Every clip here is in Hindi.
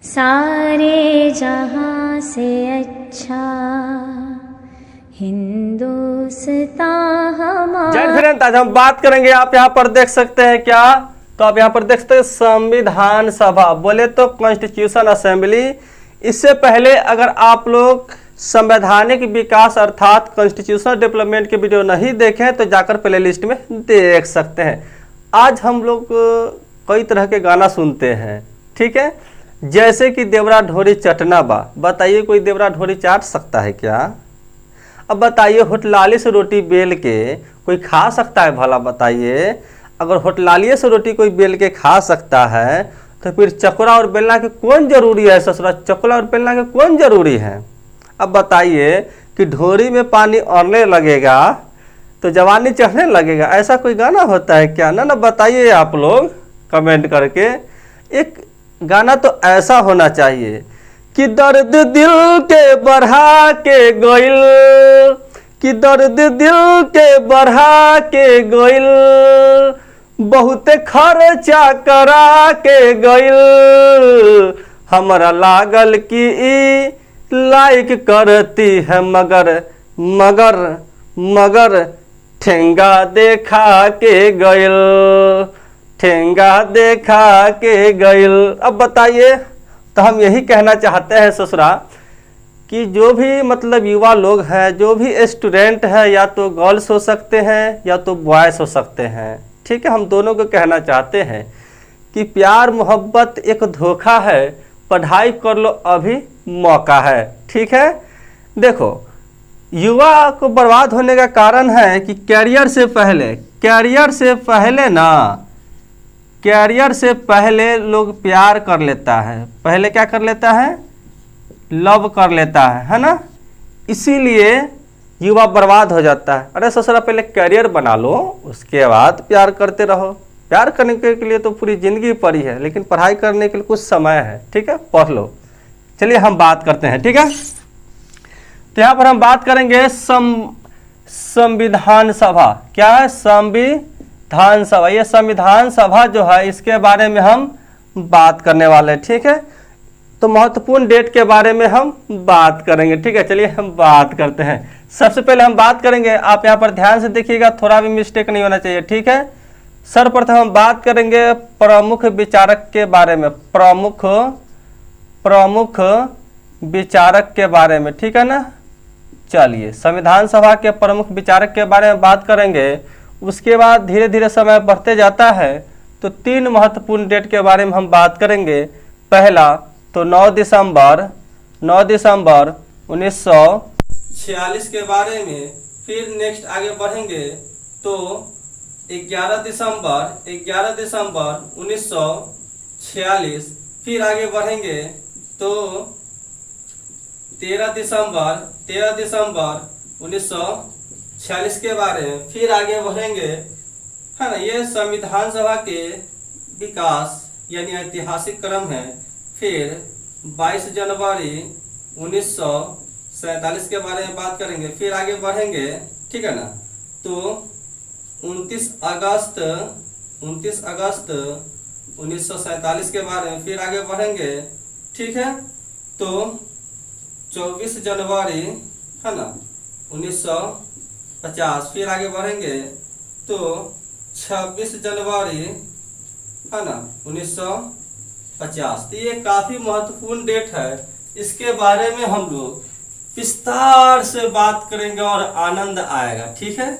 सारे जहां से अच्छा हिंदुस्तान हमारा। जय हिंद। आज हम बात करेंगे, आप यहाँ पर देख सकते हैं क्या, तो आप यहाँ पर देख सकते हैं संविधान सभा, बोले तो कॉन्स्टिट्यूशन असेंबली। इससे पहले अगर आप लोग संवैधानिक विकास अर्थात कॉन्स्टिट्यूशनल डेवलपमेंट के वीडियो नहीं देखें तो जाकर प्ले लिस्ट में देख सकते हैं। आज हम लोग कई तरह के गाना सुनते हैं, ठीक है, जैसे कि देवरा ढोरी चटना बा। बताइए कोई देवरा ढोरी चाट सकता है क्या? अब बताइए होटलाली से रोटी बेल के कोई खा सकता है भला? बताइए अगर होटलालिए से रोटी कोई बेल के खा सकता है तो फिर चकोरा और बेलना के कौन जरूरी है? ससुरा चकोरा और बेलना के कौन जरूरी है? अब बताइए कि ढोरी में पानी औरने लगेगा तो जवानी चढ़ने लगेगा, ऐसा कोई गाना होता है क्या? ना बताइए आप लोग कमेंट करके। एक गाना तो ऐसा होना चाहिए कि दर्द दिल के बढ़ा के गोइल, कि दर्द दिल के बढ़ा के गोइल, बहुत खर्चा करा के गोइल, हमरा लागल कि ई लाइक करती है मगर मगर मगर ठेंगा देखा के गइल, ठेंगा देखा के गइल। अब बताइए, तो हम यही कहना चाहते हैं ससुरा कि जो भी मतलब युवा लोग हैं, जो भी स्टूडेंट है, या तो गर्ल्स हो सकते हैं या तो बॉयज़ हो सकते हैं, ठीक है, हम दोनों को कहना चाहते हैं कि प्यार मोहब्बत एक धोखा है, पढ़ाई कर लो अभी मौका है, ठीक है। देखो युवा को बर्बाद होने का कारण है कि कैरियर से पहले लोग प्यार कर लेता है, पहले क्या कर लेता है? लव कर लेता है ना, इसीलिए युवा बर्बाद हो जाता है। अरे ससुरा पहले कैरियर बना लो, उसके बाद प्यार करते रहो। प्यार करने के लिए तो पूरी जिंदगी पड़ी है, लेकिन पढ़ाई करने के लिए कुछ समय है, ठीक है, पढ़ लो। चलिए हम बात करते हैं, ठीक है। तो यहाँ पर हम बात करेंगे संविधान सभा। क्या है? संविधान सभा। ये संविधान सभा जो है इसके बारे में हम बात करने वाले हैं, ठीक है। तो महत्वपूर्ण डेट के बारे में हम बात करेंगे, ठीक है। चलिए हम बात करते हैं। सबसे पहले हम बात करेंगे, आप यहाँ पर ध्यान से देखिएगा, थोड़ा भी मिस्टेक नहीं होना चाहिए, ठीक है। सर्वप्रथम हम बात करेंगे प्रमुख विचारक के बारे में, प्रमुख विचारक के बारे में, ठीक है ना। चलिए संविधान सभा के प्रमुख विचारक के बारे में बात करेंगे। उसके बाद धीरे धीरे समय बढ़ते जाता है तो 3 महत्वपूर्ण डेट के बारे में हम बात करेंगे। पहला तो 9 दिसंबर 1946 के बारे में। फिर नेक्स्ट आगे बढ़ेंगे तो 11 दिसंबर 1946। फिर आगे बढ़ेंगे तो 13 दिसंबर 1946 के बारे में। फिर आगे बढ़ेंगे, है ना, ये संविधान सभा के विकास यानी ऐतिहासिक क्रम है। फिर 22 जनवरी 1947 के बारे में बात करेंगे। फिर आगे बढ़ेंगे, ठीक है ना, तो 29 अगस्त 1947 के बारे में। फिर आगे बढ़ेंगे, ठीक है, तो 24 जनवरी, है ना, 1950। फिर आगे बढ़ेंगे तो 26 जनवरी, है ना, 1950। तो ये काफी महत्वपूर्ण डेट है, इसके बारे में हम लोग विस्तार से बात करेंगे और आनंद आएगा, ठीक है।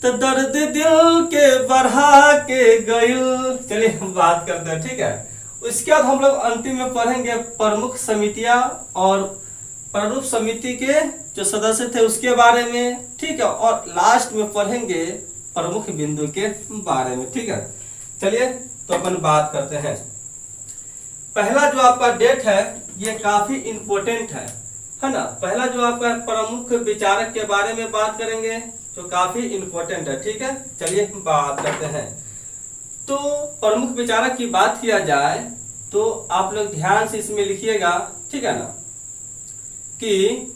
तो दर्द दिल के बढ़ा के गइल। चलिए हम बात करते हैं, ठीक है। उसके बाद हम लोग अंतिम में पढ़ेंगे प्रमुख समितियां और प्रारूप समिति के जो सदस्य थे उसके बारे में, ठीक है। और लास्ट में पढ़ेंगे प्रमुख बिंदु के बारे में, ठीक है। चलिए तो अपन बात करते हैं। पहला जो आपका डेट है ये काफी इंपॉर्टेंट है ना। पहला जो आपका प्रमुख विचारक के बारे में बात करेंगे जो काफी इंपॉर्टेंट है, ठीक है। चलिए बात करते हैं। तो प्रमुख विचारक की बात किया जाए तो आप लोग ध्यान से इसमें लिखिएगा, ठीक है ना, कि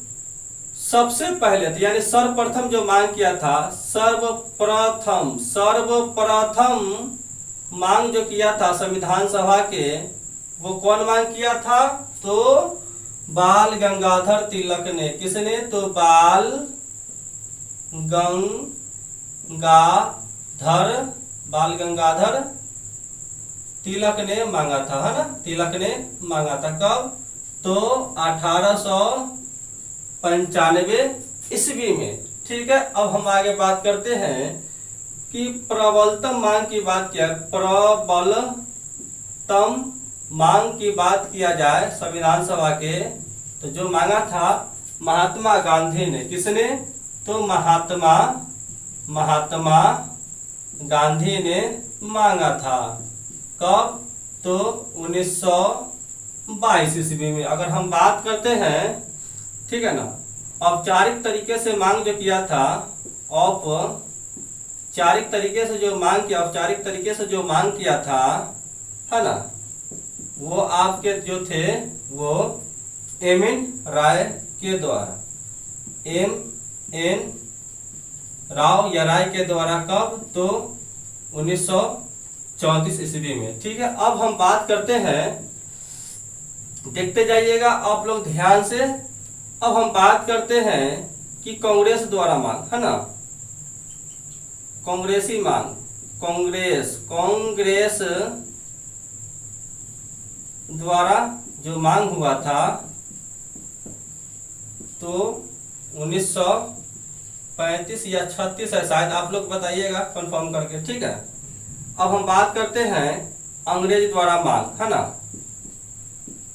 सबसे पहले यानी सर्वप्रथम जो मांग किया था, सर्वप्रथम मांग जो किया था संविधान सभा के वो कौन मांग किया था? तो बाल गंगाधर तिलक ने। किसने? तो बाल गंगाधर तिलक ने मांगा था, है ना, तिलक ने मांगा था। कब? तो 1895 ईस्वी में। ठीक है, अब हम आगे बात करते हैं कि प्रबलतम मांग की बात किया, प्रबलतम मांग की बात किया जाए संविधान सभा के, तो जो मांगा था महात्मा गांधी ने। किसने? तो महात्मा गांधी ने मांगा था। कब? तो 1922 ईस्वी में। अगर हम बात करते हैं, ठीक है ना, औपचारिक तरीके से मांग जो किया था, औपचारिक तरीके से जो मांग किया था, है ना, वो आपके जो थे वो एम.एन. राय के द्वारा, M.N. राव या राय के द्वारा। कब? तो 1934 ईस्वी में। ठीक है, अब हम बात करते हैं, देखते जाइएगा आप लोग ध्यान से। अब हम बात करते हैं कि कांग्रेस द्वारा मांग, है ना, कांग्रेसी मांग, कांग्रेस द्वारा जो मांग हुआ था, तो 1935 या 36 है शायद, आप लोग बताइएगा कंफर्म करके। ठीक है, अब हम बात करते हैं अंग्रेज द्वारा मांग, है ना,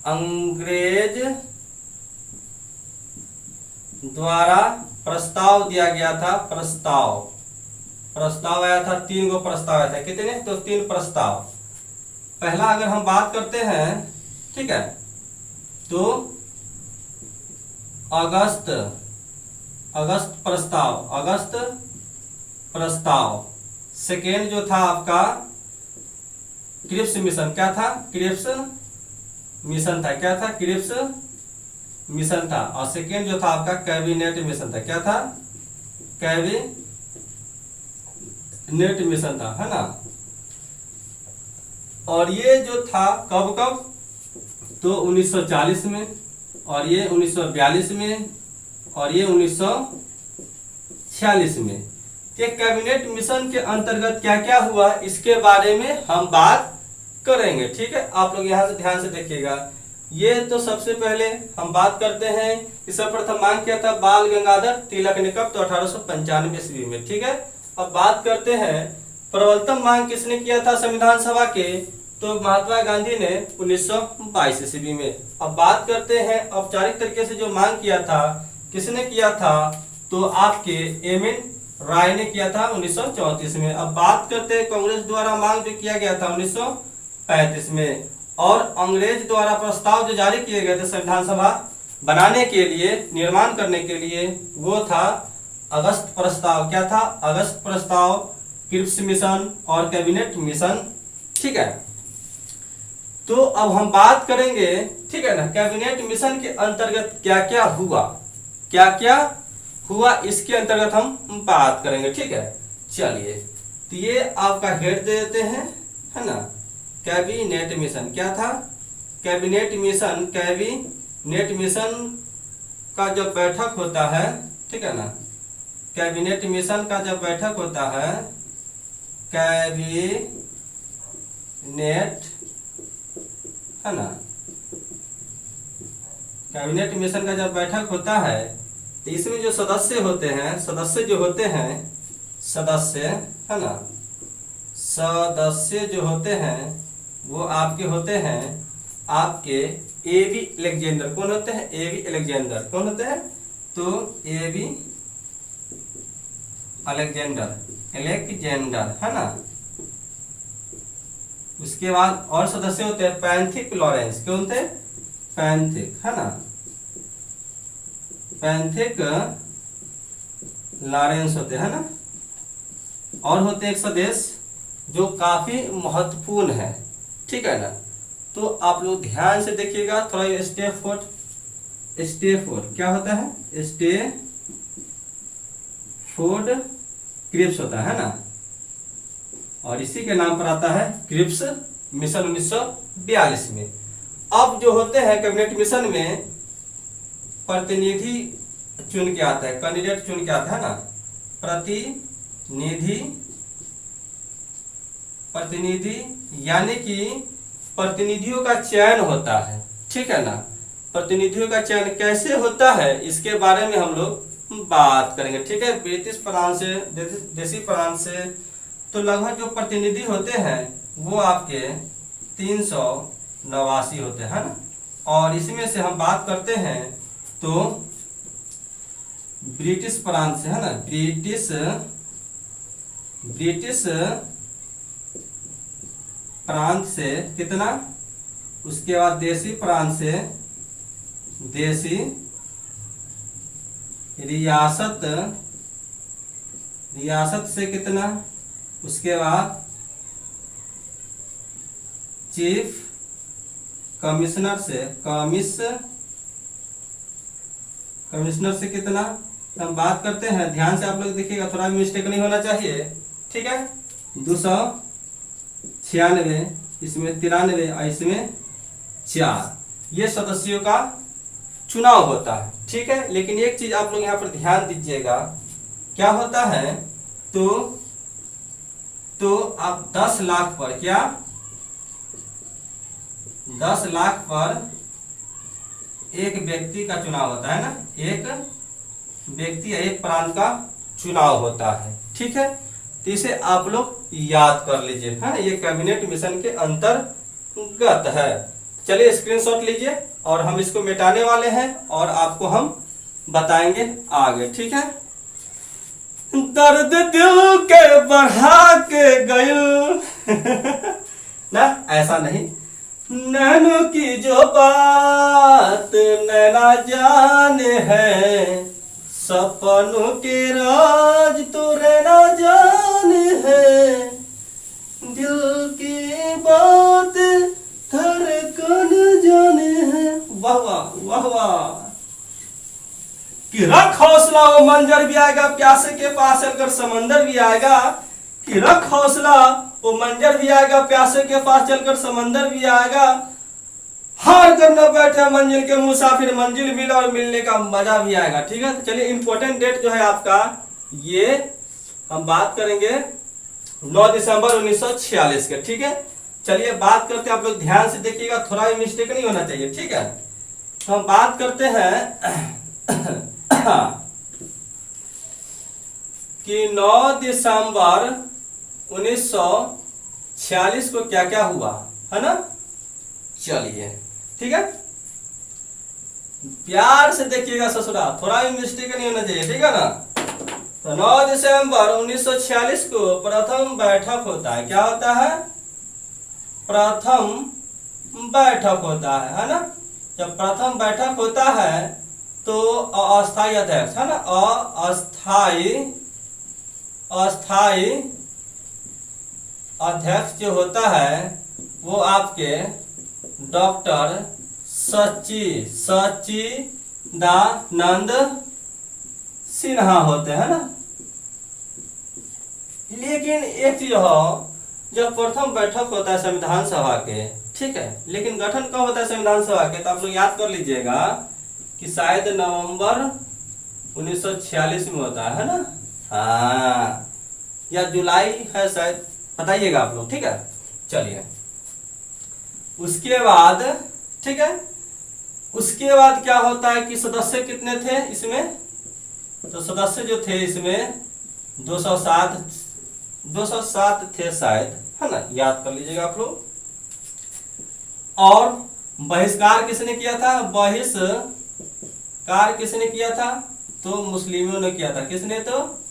अंग्रेज द्वारा प्रस्ताव दिया गया था। प्रस्ताव आया था, 3 गो प्रस्ताव आया था। कितने? तो 3 प्रस्ताव। पहला अगर हम बात करते हैं, ठीक है, तो अगस्त प्रस्ताव। सेकेंड जो था आपका क्रिप्स मिशन। क्या था? क्रिप्स मिशन था। क्या था? क्रिप्स मिशन था। और सेकेंड जो था आपका कैबिनेट मिशन था। क्या था? कैबिनेट मिशन था, है ना। और ये जो था कब तो 1940 में, और ये 1942 में, और ये 1946 में। ये कैबिनेट मिशन के अंतर्गत क्या क्या हुआ, इसके बारे में हम बात करेंगे। ठीक है, आप लोग यहां से ध्यान से देखिएगा। ये तो सबसे पहले हम बात करते हैं, इस प्रथम मांग किया था बाल गंगाधर तिलक ने। कब? तो 1895 ईस्वी में। ठीक है, अब बात करते हैं प्रबलतम मांग किसने किया था संविधान सभा के, तो महात्मा गांधी ने 1922 ईस्वी में। अब बात करते हैं औपचारिक तरीके से जो मांग किया था, किसने किया था, तो आपके M.N. राय ने किया था 1934 में। अब बात करते हैं कांग्रेस द्वारा मांग जो किया गया था 1935 में, और अंग्रेज द्वारा प्रस्ताव जो जारी किए गए थे संविधान सभा बनाने के लिए, निर्माण करने के लिए, वो था अगस्त प्रस्ताव। क्या था? अगस्त प्रस्ताव, क्रिप्स मिशन और कैबिनेट मिशन। ठीक है, तो अब हम बात करेंगे, ठीक है ना, कैबिनेट मिशन के अंतर्गत क्या क्या हुआ, इसके अंतर्गत हम बात करेंगे। ठीक है, चलिए, तो ये आपका हेड दे देते हैं, है ना, कैबिनेट मिशन। क्या था? कैबिनेट मिशन का जब बैठक होता है, ठीक है ना, कैबिनेट मिशन का जब बैठक होता है, कैबिनेट, है ना, कैबिनेट मिशन का जब बैठक होता है, तो इसमें जो सदस्य जो होते हैं, है ना, सदस्य जो होते हैं वो आपके होते हैं आपके A.V. अलेक्जेंडर। कौन होते हैं? A.V. अलेक्जेंडर। कौन होते हैं? तो A.V. अलेक्जेंडर, है ना। उसके बाद और सदस्य होते हैं पैंथिक लॉरेंस। क्यों होते हैं? पैंथिक, है ना, पैंथिक लॉरेंस होते हैं ना। और होते एक सदस्य जो काफी महत्वपूर्ण है, ठीक है ना। तो आप लोग ध्यान से देखिएगा थोड़ा। स्टेफोर्ड क्या होता है? स्टेफोर्ड क्रिप्स होता है ना, और इसी के नाम पर आता है क्रिप्स मिशन 1942 में। अब जो होते हैं कैबिनेट मिशन में प्रतिनिधि चुन के आता है, कैंडिडेट चुन के आता है ना, प्रतिनिधि यानी कि प्रतिनिधियों का चयन होता है, ठीक है ना। प्रतिनिधियों का चयन कैसे होता है इसके बारे में हम लोग बात करेंगे, ठीक है। ब्रिटिश प्रांत से, देसी प्रांत से तो लगभग जो प्रतिनिधि होते हैं वो आपके 389 होते हैं ना। और इसमें से हम बात करते हैं तो ब्रिटिश प्रांत से है ना, ब्रिटिश प्रांत से कितना, उसके बाद देसी प्रांत से, देसी रियासत से कितना, उसके बाद चीफ कमिश्नर से, कमिश्नर से कितना हम बात करते हैं। ध्यान से आप लोग देखिएगा, थोड़ा भी मिस्टेक नहीं होना चाहिए, ठीक है। 296, इसमें 93 और इसमें 4, ये सदस्यों का चुनाव होता है, ठीक है। लेकिन एक चीज आप लोग यहाँ पर ध्यान दीजिएगा, क्या होता है तो आप 10 लाख पर, क्या 10 लाख पर एक व्यक्ति का चुनाव होता है ना, एक व्यक्ति या एक प्रांत का चुनाव होता है, ठीक है। तो इसे आप लोग याद कर लीजिए, है ना, ये कैबिनेट मिशन के अंतर्गत है। चलिए स्क्रीनशॉट लीजिए और हम इसको मिटाने वाले हैं और आपको हम बताएंगे आगे, ठीक है। दर्द दिल के बढ़ा के गइल ना, ऐसा नहीं, नैनो की जो बात नैना जाने है, सपनों के राज तो रहना जाने है, दिल की बात धड़कन जाने है। वाह वाह वाह वाह। कि रख हौसला वो मंजर भी आएगा, प्यासे के पास चलकर समंदर भी आएगा। कि रख हौसला वो मंजर भी आएगा, प्यासे के पास चलकर समंदर भी आएगा। हार कर न बैठे मंजिल के मुसाफिर, मंजिल मिला और मिलने का मजा भी आएगा, ठीक है। चलिए इंपॉर्टेंट डेट जो है आपका, ये हम बात करेंगे 9 दिसंबर 1946 के, ठीक है। चलिए बात करते हैं, आप लोग ध्यान से देखिएगा, थोड़ा भी मिस्टेक नहीं होना चाहिए, ठीक है। हम बात करते हैं कि 9 दिसंबर 1946 को क्या क्या हुआ, है ना। चलिए ठीक है, प्यार से देखिएगा ससुरा, थोड़ा भी मिस्टेक नहीं होना चाहिए, ठीक है ना। तो 9 दिसंबर 1946 को प्रथम बैठक होता है। क्या होता है? प्रथम बैठक होता है ना। जब प्रथम बैठक होता है तो अस्थायी अध्यक्ष, है ना, अस्थायी अध्यक्ष जो होता है वो आपके डॉक्टर सच्चिदानंद सिन्हा होते हैं ना। लेकिन एक चीज हो, जब प्रथम बैठक होता है संविधान सभा के, ठीक है, लेकिन गठन कब होता है संविधान सभा के, तो आप लोग याद कर लीजिएगा कि शायद नवंबर 1946 में होता है ना, हाँ, या जुलाई है शायद, बताइएगा आप लोग, ठीक है। चलिए उसके बाद, ठीक है, उसके बाद क्या होता है कि सदस्य कितने थे इसमें, तो सदस्य जो थे इसमें 207 थे शायद, है ना, याद कर लीजिएगा आप लोग। और बहिष्कार किसने किया था? बहिष्कार किसने किया था? तो मुस्लिमों ने किया था। किसने? तो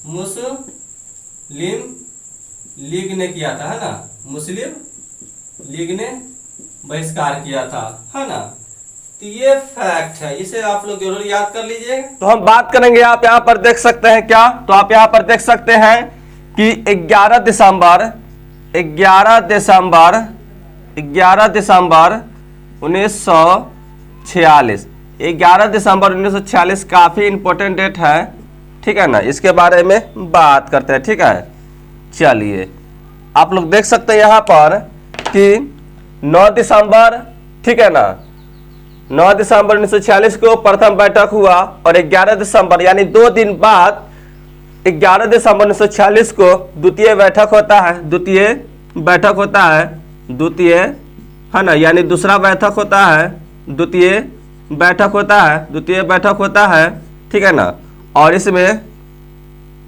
मुस्लिम लीग ने किया था, है ना, मुस्लिम लीग ने बहिष्कार किया था, है ना। तो ये फैक्ट है, इसे आप लोग जरूर याद कर लीजिए। तो हम बात करेंगे, आप यहाँ पर देख सकते हैं क्या, तो आप यहाँ पर देख सकते हैं कि 11 दिसंबर 1946, 11 दिसंबर 1946 काफी इंपॉर्टेंट डेट है, ठीक है ना, इसके बारे में बात करते हैं, ठीक है। चलिए आप लोग देख सकते हैं यहाँ पर कि 9 दिसंबर ठीक है ना। 9 दिसंबर 1946 को प्रथम बैठक हुआ और 11 दिसंबर यानी 2 दिन बाद 11 दिसंबर 1946 को द्वितीय बैठक होता है। द्वितीय बैठक होता है, द्वितीय है ना, यानी दूसरा बैठक होता है, द्वितीय बैठक होता है, द्वितीय बैठक होता है, ठीक है ना। और इसमें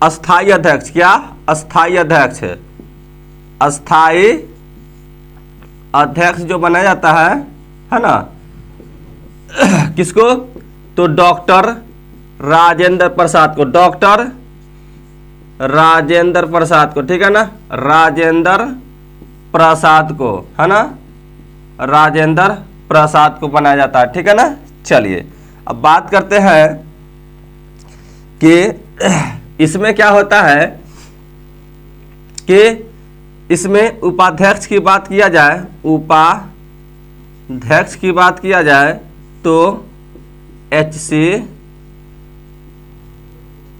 अस्थाई अध्यक्ष, क्या अस्थाई अध्यक्ष है, अस्थाई अध्यक्ष जो बनाया जाता है ना, किसको, तो डॉक्टर राजेंद्र प्रसाद को, डॉक्टर राजेंद्र प्रसाद को, ठीक है ना, राजेंद्र प्रसाद को, है ना, राजेंद्र प्रसाद को बनाया जाता है, ठीक है ना। चलिए अब बात करते हैं कि इसमें क्या होता है कि इसमें उपाध्यक्ष की बात किया जाए, उपाध्यक्ष की बात किया जाए तो H.C.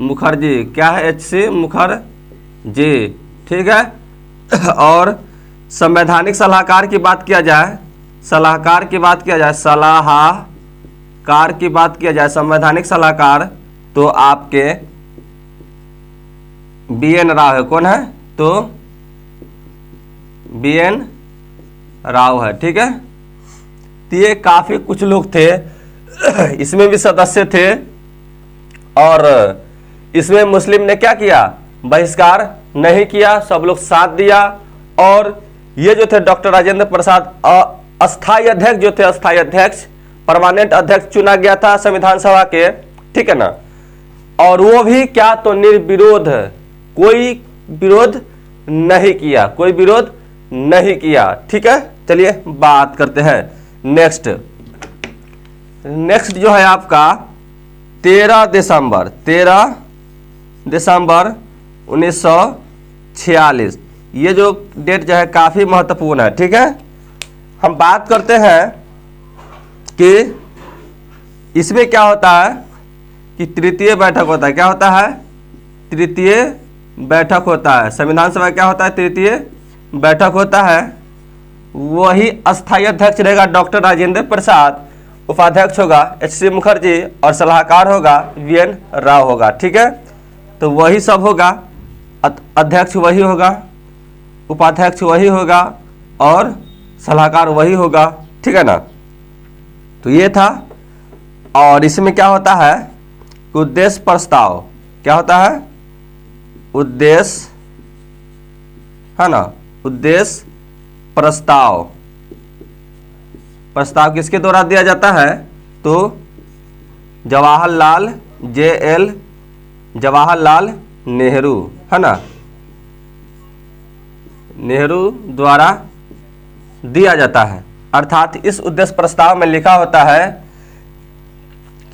मुखर्जी, क्या है, H.C. मुखर्जी, ठीक है। और संवैधानिक सलाहकार की बात किया जाए, सलाहकार की बात किया जाए, सलाहकार की बात किया जाए, संवैधानिक सलाहकार तो आपके B.N. राव है, कौन है, तो B.N. राव है, ठीक है। तो ये काफी कुछ लोग थे, इसमें भी सदस्य थे और इसमें मुस्लिम ने क्या किया, बहिष्कार नहीं किया, सब लोग साथ दिया। और ये जो थे डॉक्टर राजेंद्र प्रसाद अस्थाई अध्यक्ष जो थे, अस्थाई अध्यक्ष, परमानेंट अध्यक्ष चुना गया था संविधान सभा के, ठीक है ना। और वो भी क्या, तो निर्विरोध, कोई विरोध नहीं किया, कोई विरोध नहीं किया, ठीक है। चलिए बात करते हैं नेक्स्ट जो है आपका 13 दिसंबर 1946, ये जो डेट जो है काफी महत्वपूर्ण है, ठीक है। हम बात करते हैं कि इसमें क्या होता है कि तृतीय बैठक होता है, क्या होता है, तृतीय बैठक होता है, संविधान सभा क्या होता है, तृतीय बैठक होता है। वही अस्थायी अध्यक्ष रहेगा डॉक्टर राजेंद्र प्रसाद, उपाध्यक्ष होगा H.C. मुखर्जी और सलाहकार होगा V.N. राव होगा, ठीक है। तो वही सब होगा, अध्यक्ष वही होगा, उपाध्यक्ष वही होगा और सलाहकार वही होगा, ठीक है ना। तो ये था। और इसमें क्या होता है, उद्देश्य प्रस्ताव, क्या होता है, उद्देश्य, है ना, उद्देश्य प्रस्ताव, प्रस्ताव किसके द्वारा दिया जाता है, तो जवाहरलाल नेहरू, है ना, नेहरू द्वारा दिया जाता है। अर्थात इस उद्देश्य प्रस्ताव में लिखा होता है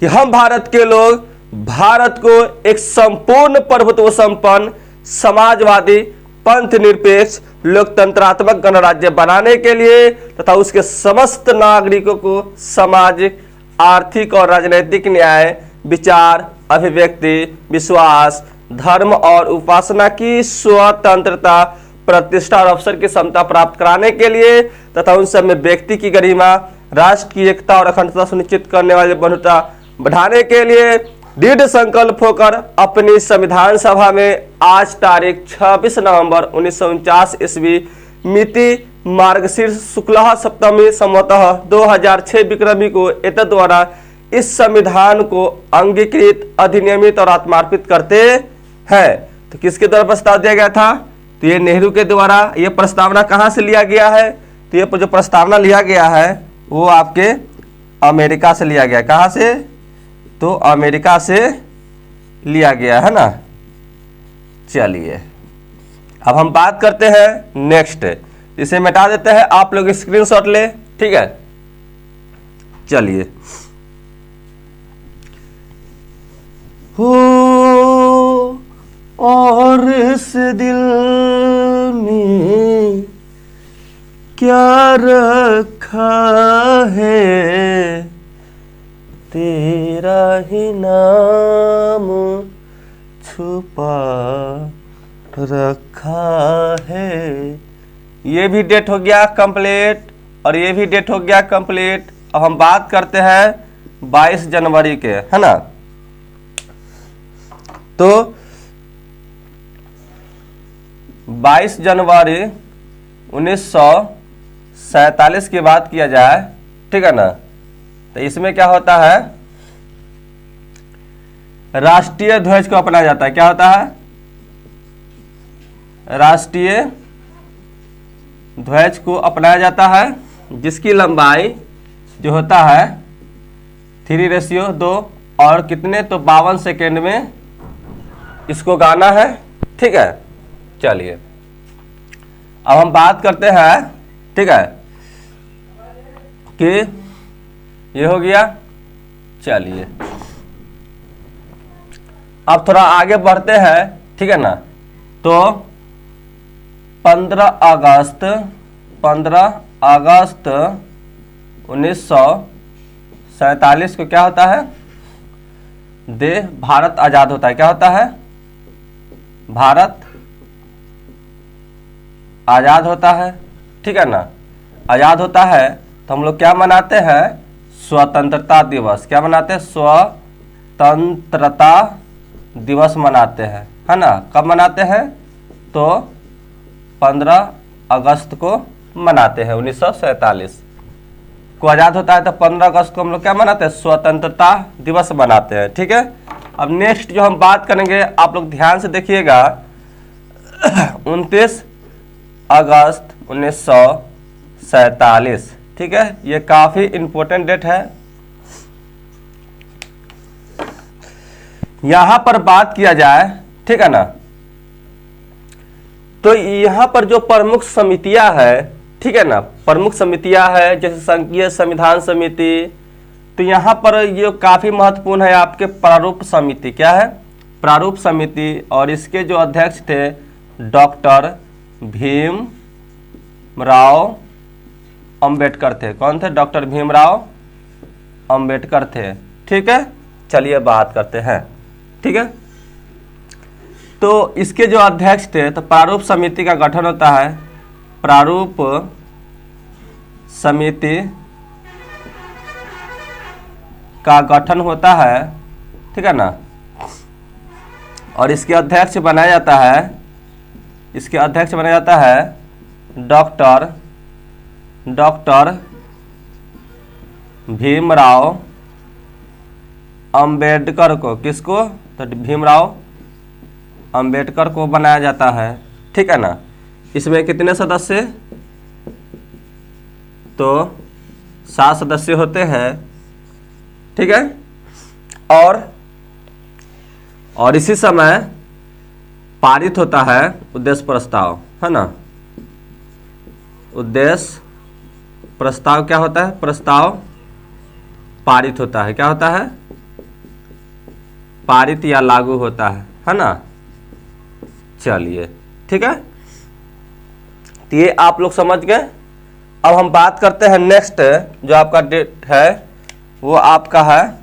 कि हम भारत के लोग भारत को एक संपूर्ण प्रभुत्व संपन्न समाजवादी पंथ निरपेक्ष लोकतंत्रात्मक गणराज्य बनाने के लिए तथा उसके समस्त नागरिकों को सामाजिक, आर्थिक और राजनीतिक न्याय, विचार, अभिव्यक्ति, विश्वास, धर्म और उपासना की स्वतंत्रता, प्रतिष्ठा और अवसर की क्षमता प्राप्त कराने के लिए तथा उन सब में व्यक्ति की गरिमा, राष्ट्र की एकता और अखंडता सुनिश्चित करने वाली बंधुता बढ़ाने के लिए दृढ़ संकल्प होकर अपनी संविधान सभा में आज तारीख 26 नवंबर 1949 ईस्वी मिति मार्गशीर्ष शुक्ल सप्तमी संवतः 2006 विक्रमी को एतद द्वारा इस संविधान को अंगीकृत, अधिनियमित और आत्मार्पित करते हैं। तो किसके द्वारा प्रस्ताव दिया गया था, तो ये नेहरू के द्वारा। ये प्रस्तावना कहाँ से लिया गया है, तो ये जो प्रस्तावना लिया गया है वो आपके अमेरिका से लिया गया। कहाँ से, तो अमेरिका से लिया गया है ना। चलिए अब हम बात करते हैं नेक्स्ट, इसे मिटा देते हैं, आप लोग स्क्रीनशॉट ले, ठीक है। चलिए, हो और इस दिल में क्या रखा है, तेरा ही नाम छुपा रखा है। ये भी डेट हो गया कंप्लीट। और ये भी डेट हो गया कंप्लीट। अब हम बात करते हैं 22 जनवरी के, है ना। तो 22 जनवरी 1947 की बात किया जाए, ठीक है ना, तो इसमें क्या होता है, राष्ट्रीय ध्वज को अपनाया जाता है। क्या होता है, राष्ट्रीय ध्वज को अपनाया जाता है, जिसकी लंबाई जो होता है 3:2 और कितने, तो 52 सेकेंड में इसको गाना है, ठीक है। चलिए अब हम बात करते हैं, ठीक है, कि ये हो गया। चलिए अब थोड़ा आगे बढ़ते हैं, ठीक है ना। तो 15 अगस्त 1947 को क्या होता है, देश भारत आजाद होता है। क्या होता है, भारत आजाद होता है, ठीक है ना। आजाद होता है तो हम लोग क्या मनाते हैं, स्वतंत्रता दिवस। क्या मनाते हैं, स्वतंत्रता दिवस मनाते हैं, है ना। कब मनाते हैं, तो 15 अगस्त को मनाते हैं। 1947 को आजाद होता है, तो 15 अगस्त को हम लोग क्या मनाते हैं, स्वतंत्रता दिवस मनाते हैं, ठीक है। अब नेक्स्ट जो हम बात करेंगे, आप लोग ध्यान से देखिएगा, 29 अगस्त 1947, ठीक है। ये काफी इंपॉर्टेंट डेट है। यहां पर बात किया जाए, ठीक है ना, तो यहां पर जो प्रमुख समितियां है, ठीक है ना, प्रमुख समितियां है, जैसे संघीय संविधान समिति, तो यहां पर ये काफी महत्वपूर्ण है आपके प्रारूप समिति। क्या है, प्रारूप समिति, और इसके जो अध्यक्ष थे डॉक्टर भीमराव अंबेडकर थे। कौन थे, डॉक्टर भीमराव अंबेडकर थे, ठीक है। चलिए बात करते हैं, ठीक है। तो इसके जो अध्यक्ष थे, तो प्रारूप समिति का गठन होता है, प्रारूप समिति का गठन होता है, ठीक है ना। और इसके अध्यक्ष बनाया जाता है, इसके अध्यक्ष बनाया जाता है डॉक्टर भीमराव अंबेडकर को। किसको, तो भीमराव अंबेडकर को बनाया जाता है, ठीक है ना। इसमें कितने सदस्य, तो 7 सदस्य होते हैं, ठीक है। और इसी समय पारित होता है उद्देश्य प्रस्ताव, है ना। उद्देश्य प्रस्ताव क्या होता है, प्रस्ताव पारित होता है। क्या होता है, पारित या लागू होता है ना। चलिए ठीक है, तो ये आप लोग समझ गए। अब हम बात करते हैं नेक्स्ट जो आपका डेट है, वो आपका है,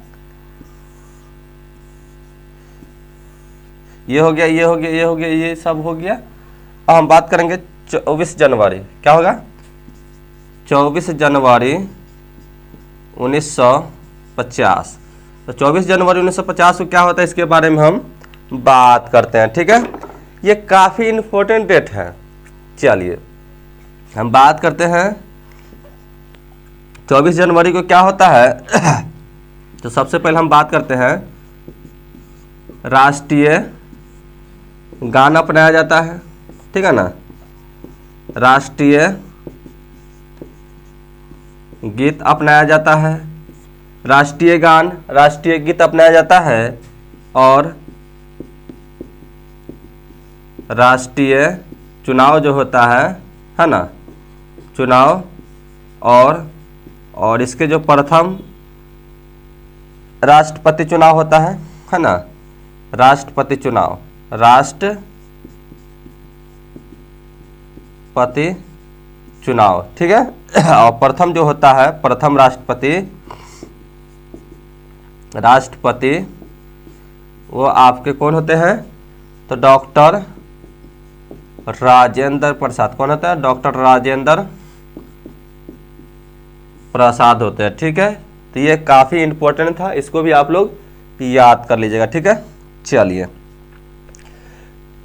ये हो गया, ये हो गया, ये हो गया, ये सब हो गया। अब हम बात करेंगे 24 जनवरी। क्या होगा, 24 जनवरी 1950। तो 24 जनवरी 1950 को क्या होता है, इसके बारे में हम बात करते हैं, ठीक है। ये काफ़ी इम्पोर्टेंट डेट है। चलिए हम बात करते हैं 24 जनवरी को क्या होता है। तो सबसे पहले हम बात करते हैं, राष्ट्रीय गान अपनाया जाता है, ठीक है ना। राष्ट्रीय गीत अपनाया जाता है, राष्ट्रीय गान, राष्ट्रीय गीत अपनाया जाता है, और राष्ट्रीय चुनाव जो होता है ना, चुनाव, और इसके जो प्रथम राष्ट्रपति चुनाव होता है ना, राष्ट्रपति चुनाव, राष्ट्रपति चुनाव, ठीक है। और प्रथम जो होता है, प्रथम राष्ट्रपति वो आपके कौन होते हैं, तो डॉक्टर राजेंद्र प्रसाद। कौन होता है, डॉक्टर राजेंद्र प्रसाद होते हैं। ठीक है, तो ये काफ़ी इम्पोर्टेंट था, इसको भी आप लोग याद कर लीजिएगा। ठीक है, चलिए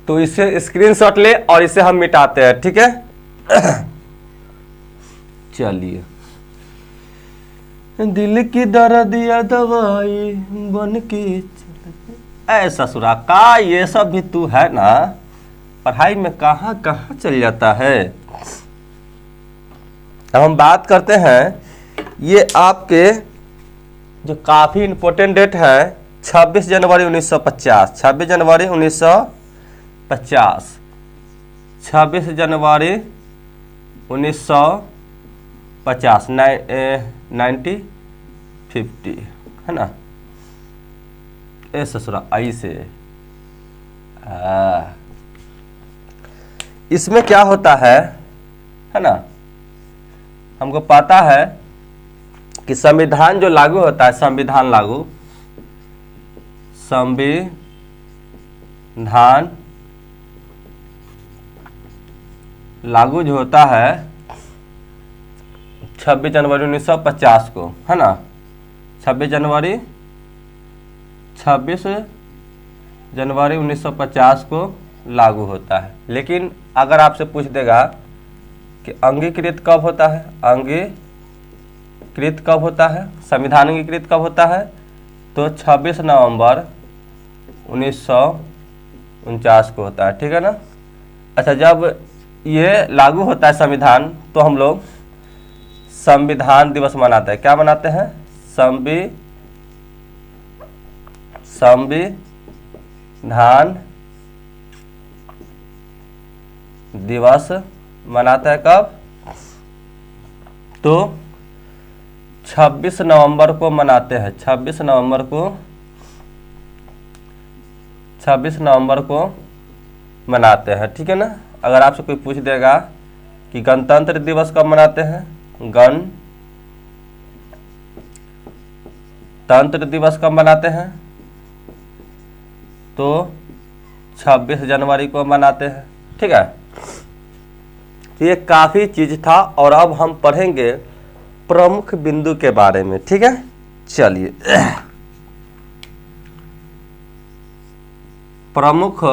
तो इसे स्क्रीनशॉट ले और इसे हम मिटाते हैं। ठीक है, चलिए। दिल की दर्दिया दवाई बन की ऐसा ससुरा का, ये सब भी तू है ना, पढ़ाई में कहाँ कहाँ चल जाता है। अब हम बात करते हैं, ये आपके जो काफ़ी इम्पोर्टेंट डेट है 26 जनवरी 1950। 26 जनवरी 1950, 26 जनवरी 1950, 1950 है ना। ए ससुरा आई से इसमें क्या होता है ना, हमको पता है कि संविधान जो लागू होता है, संविधान लागू जो होता है 26 जनवरी 1950 को, है ना। 26 जनवरी 1950 को लागू होता है। लेकिन अगर आपसे पूछ देगा कि अंगीकृत कब होता है, अंगीकृत कब होता है, संविधान अंगीकृत कब होता है, तो 26 नवंबर 1949 को होता है। ठीक है ना। अच्छा, जब ये लागू होता है संविधान, तो हम लोग संविधान दिवस मनाते हैं। क्या मनाते हैं? संविधान दिवस मनाते हैं। कब? तो 26 नवंबर को मनाते हैं। 26 नवंबर को मनाते हैं। ठीक है ना। अगर आपसे कोई पूछ देगा कि गणतंत्र दिवस कब मनाते हैं, गणतंत्र दिवस कब मनाते हैं, तो 26 जनवरी को मनाते हैं। ठीक है, तो ये काफ़ी चीज था। और अब हम पढ़ेंगे प्रमुख बिंदु के बारे में। ठीक है, चलिए। प्रमुख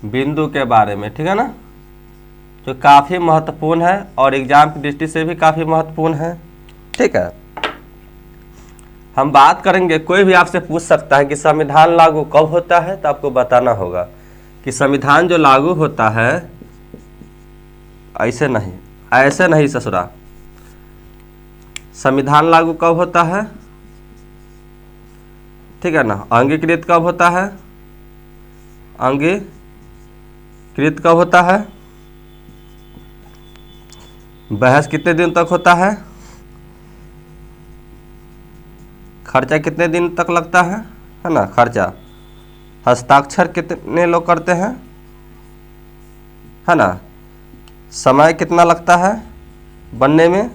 बिंदु के बारे में, ठीक है ना, जो काफ़ी महत्वपूर्ण है और एग्जाम की दृष्टि से भी काफ़ी महत्वपूर्ण है। ठीक है, हम बात करेंगे। कोई भी आपसे पूछ सकता है कि संविधान लागू कब होता है, तो आपको बताना होगा कि संविधान जो लागू होता है, ऐसे नहीं ससुरा। संविधान लागू कब होता है, ठीक है ना। अंगीकृत कब होता है, अंगीकृत कब होता है, बहस कितने दिन तक होता है, खर्चा कितने दिन तक लगता है ना, खर्चा, हस्ताक्षर कितने लोग करते हैं, है ना, समय कितना लगता है बनने में,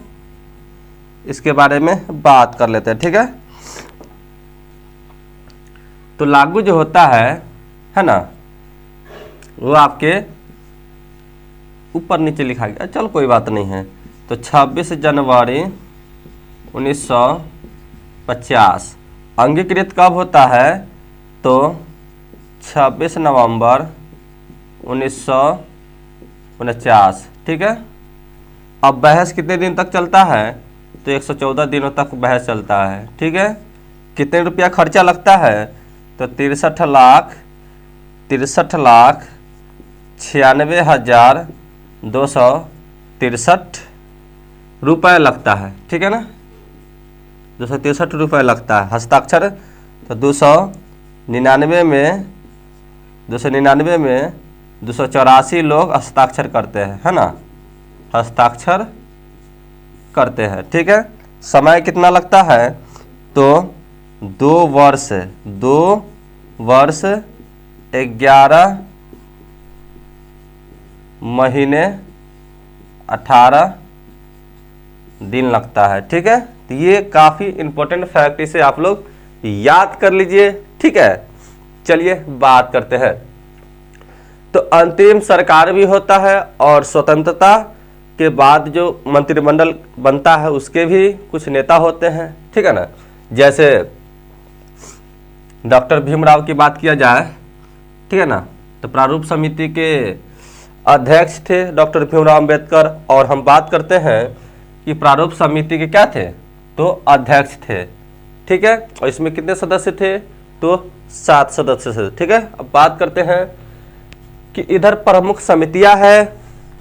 इसके बारे में बात कर लेते हैं। ठीक है, तो लागू जो होता है ना, वो आपके ऊपर नीचे लिखा गया, चल कोई बात नहीं है। तो 26 जनवरी 1950 अंगीकृत कब होता है, तो 26 नवंबर 1949। ठीक है, अब बहस कितने दिन तक चलता है, तो 114 दिनों तक बहस चलता है। ठीक है, कितने रुपया खर्चा लगता है, तो 63,96,263 रुपये लगता है। ठीक है ना, 263 रुपये लगता है। हस्ताक्षर तो 299 में 284 लोग हस्ताक्षर करते हैं, है ना, हस्ताक्षर करते हैं। ठीक है, समय कितना लगता है, तो 2 वर्ष 11 महीने 18 दिन लगता है। ठीक है, तो ये काफ़ी इंपॉर्टेंट फैक्ट, इसे आप लोग याद कर लीजिए। ठीक है, चलिए बात करते हैं। तो अंतरिम सरकार भी होता है और स्वतंत्रता के बाद जो मंत्रिमंडल बनता है उसके भी कुछ नेता होते हैं, ठीक है ना। जैसे डॉक्टर भीमराव की बात किया जाए, ठीक है ना, तो प्रारूप समिति के अध्यक्ष थे डॉक्टर भीमराव अंबेडकर। और हम बात करते हैं कि प्रारूप समिति के क्या थे, तो अध्यक्ष थे, ठीक है। और इसमें कितने सदस्य थे, तो 7 सदस्य थे, ठीक है। अब बात करते हैं कि इधर प्रमुख समितियां है,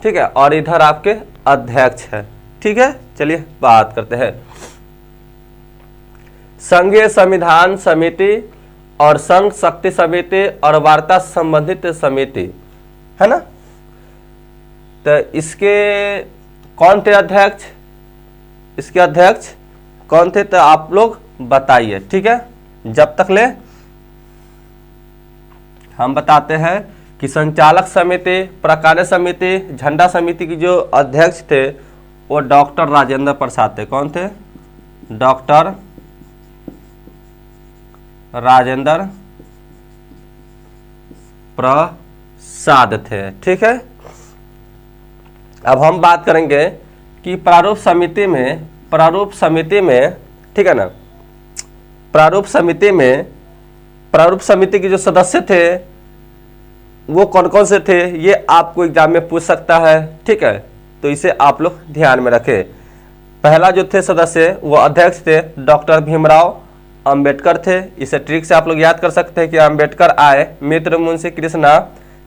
ठीक है, और इधर आपके अध्यक्ष है, ठीक है। चलिए बात करते हैं संघीय संविधान समिति और संघ शक्ति समिति और वार्ता संबंधित समिति, है ना। तो इसके कौन थे अध्यक्ष, इसके अध्यक्ष कौन थे, तो आप लोग बताइए, ठीक है। जब तक ले हम बताते हैं कि संचालक समिति, प्रकार्य समिति, झंडा समिति की जो अध्यक्ष थे वो डॉक्टर राजेंद्र प्रसाद थे। कौन थे, डॉक्टर राजेंद्र प्रसाद थे, ठीक है। अब हम बात करेंगे कि प्रारूप समिति में, ठीक है ना, प्रारूप समिति के जो सदस्य थे वो कौन कौन से थे, ये आपको एग्जाम में पूछ सकता है, ठीक है। तो इसे आप लोग ध्यान में रखें। पहला जो थे सदस्य वो अध्यक्ष थे डॉक्टर भीमराव अंबेडकर थे। इसे ट्रिक से आप लोग याद कर सकते हैं कि अंबेडकर आए मित्र मुंशी कृष्णा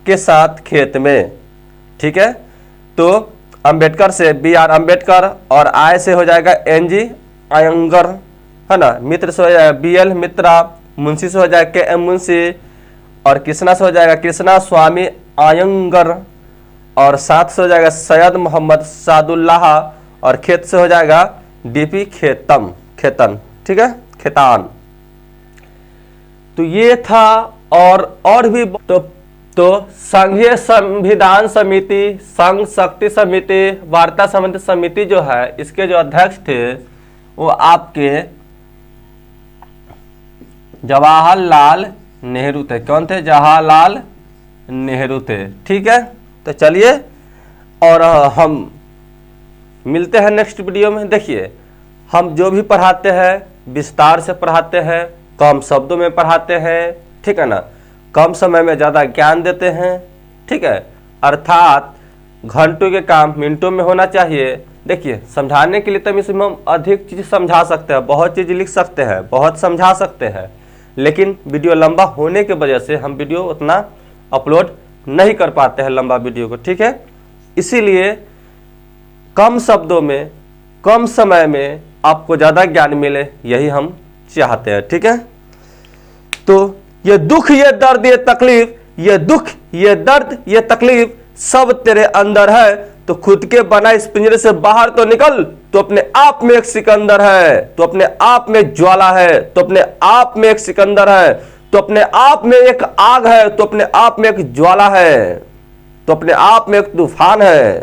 के साथ खेत में, ठीक है। तो अंबेडकर से BR अंबेडकर और आय से हो जाएगा NG अयंगर, है ना। मित्र से हो जाएगा BL मित्रा, मुंशी से हो जाएगा KM मुंशी, और कृष्णा से हो जाएगा कृष्णा स्वामी अयंगर, और साथ से हो जाएगा सैयद मोहम्मद सादुल्लाह, और खेत से हो जाएगा DP खेतन, ठीक है, खेतान। तो ये था। और भी तो संघीय संविधान समिति, संघ शक्ति समिति, वार्ता संबंधित समिति जो है, इसके जो अध्यक्ष थे वो आपके जवाहरलाल नेहरू थे। कौन थे, जवाहरलाल नेहरू थे, ठीक है। तो चलिए और हम मिलते हैं नेक्स्ट वीडियो में। देखिए हम जो भी पढ़ाते हैं विस्तार से पढ़ाते हैं, कम शब्दों में पढ़ाते हैं, ठीक है ना, कम समय में ज़्यादा ज्ञान देते हैं, ठीक है। अर्थात घंटों के काम मिनटों में होना चाहिए। देखिए समझाने के लिए तो इसमें हम अधिक चीज़ समझा सकते हैं, बहुत चीज़ लिख सकते हैं, बहुत समझा सकते हैं, लेकिन वीडियो लंबा होने की वजह से हम वीडियो उतना अपलोड नहीं कर पाते हैं लंबा वीडियो को, ठीक है। इसीलिए कम शब्दों में कम समय में आपको ज़्यादा ज्ञान मिले, यही हम चाहते हैं, ठीक है। तो ये दुख, ये दर्द, ये तकलीफ, ये दुख, ये दर्द, ये तकलीफ सब तेरे अंदर है, तो खुद के बना इस पिंजरे से बाहर तो निकल। तो अपने आप में एक सिकंदर है, तो अपने आप में ज्वाला है, तो अपने आप में एक सिकंदर है, तो अपने आप में एक आग है, तो अपने आप में एक ज्वाला है, तो अपने आप में एक तूफान है,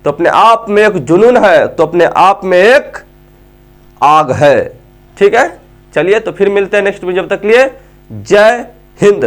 तो अपने आप में एक जुनून है, तो अपने आप में एक आग है, ठीक है। चलिए तो फिर मिलते हैं नेक्स्ट वीडियो, जब तक लिए जय हिंद।